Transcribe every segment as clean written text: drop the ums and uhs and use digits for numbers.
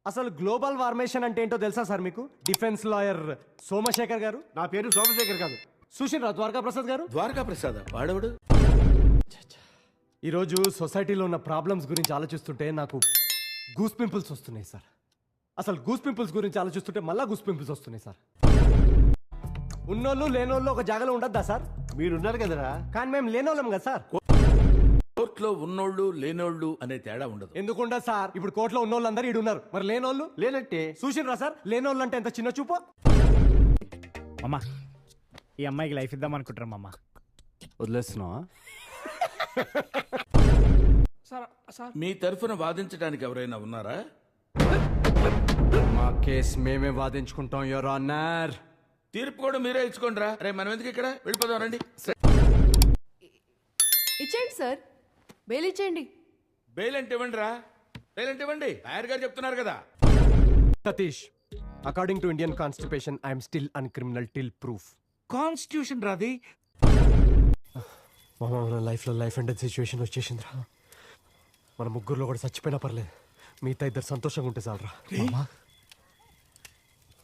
అసలు గ్లోబల్ వార్మేషన్ అంటే ఏంటో తెలుసా సార్ మీకు? డిఫెన్స్ లాయర్ సోమశేఖర్ గారు. నా పేరు సోమశేఖర్ కాదు. సుశీల్ ద్వారకా ప్రసాద్ గారు. ద్వారకా ప్రసాద్ వాడవుడు. ఈరోజు సొసైటీలో ఉన్న ప్రాబ్లమ్స్ గురించి ఆలోచిస్తుంటే నాకు గూస్ పింపుల్స్ వస్తున్నాయి సార్. అసలు గూస్ పింపుల్స్ గురించి ఆలోచిస్తుంటే మళ్ళా గూస్ పింపుల్స్ వస్తున్నాయి సార్. ఉన్నోళ్ళు లేనోళ్ళు ఒక జాగాలో ఉండద్దా సార్? మీరున్నారు కదరా. కానీ మేము లేనోళ్ళం కదా సార్. కోర్టులో ఉన్నోళ్ళు లేనోళ్ళు అనే తేడా ఉండదు. ఎందుకుండదు సార్? ఇప్పుడు కోర్టులో ఉన్నోళ్ళు అందరూ ఈడు ఉన్నారు, మరి లేనోళ్ళు లేనట్టే. చూసిర్రా సార్? లేనోళ్ళు అంటే ఎంత చిన్న చూపు. అమ్మా ఈ అమ్మాయికి లైఫ్ ఇద్దాం అనుకుంటారా అమ్మా? వదిలేస్తున్నావా? మీ తరఫున వాదించడానికి ఎవరైనా ఉన్నారా? మా కేసు మేమే వాదించుకుంటాం యువర్ ఆనర్. తీర్పు కూడా మీరే ఇచ్చుకోండిరా. రే మనం ఎందుకు ఇక్కడ, వెళ్ళిపోదాం రండి. ఇచ్చేయండి సార్, బెయిల్ ఇచ్చేయండి. బెయిల్ అంటే ఇవ్వండి రా. బెయిల్ అంటే ఇవ్వండి, లాయర్ గారు చెప్తున్నారు కదా. Satish, according to Indian constitution I'm still uncriminal till proof. Constitution రాది. మన లైఫ్లో లైఫ్ అండ్ డెత్ సిచ్యువేషన్ వచ్చేసిందిరా. మన ముగ్గురులో కూడా చచ్చిపోయినా పర్లేదు, మిగతా ఇద్దరు సంతోషంగా ఉంటే చాలరా.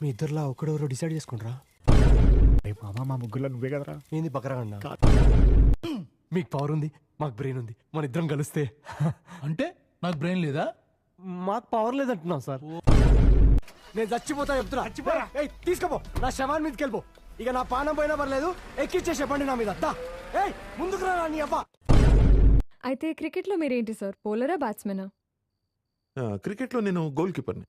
మీ ఇద్దరులా ఒకడెవరో డిసైడ్ చేసుకుంటారా? మామ మా ముగ్గురులో నువ్వే కదరా. ఏంది బకరగండా? మీకు పవర్ ఉంది, మాకు బ్రెయిన్ ఉంది, మన ఇద్దరం కలిస్తే. అంటే నాకు బ్రెయిన్ లేదా? మాకు పవర్ లేదంటున్నాం సార్. నేను చచ్చిపోతా చెప్తున్నా. చచ్చిపోరా. తీసుకోపో, నా శవాన్ని మీదకి వెళ్ళిపో. ఇక నా పానం పోయినా పర్లేదు, ఎక్కిచ్చే చెప్పండి నా మీద. ముందుకు రా నీ అవ్వ. అయితే క్రికెట్లో మీరేంటి సార్, బౌలరా బ్యాట్స్మెనా? క్రికెట్లో నేను గోల్ కీపర్ని.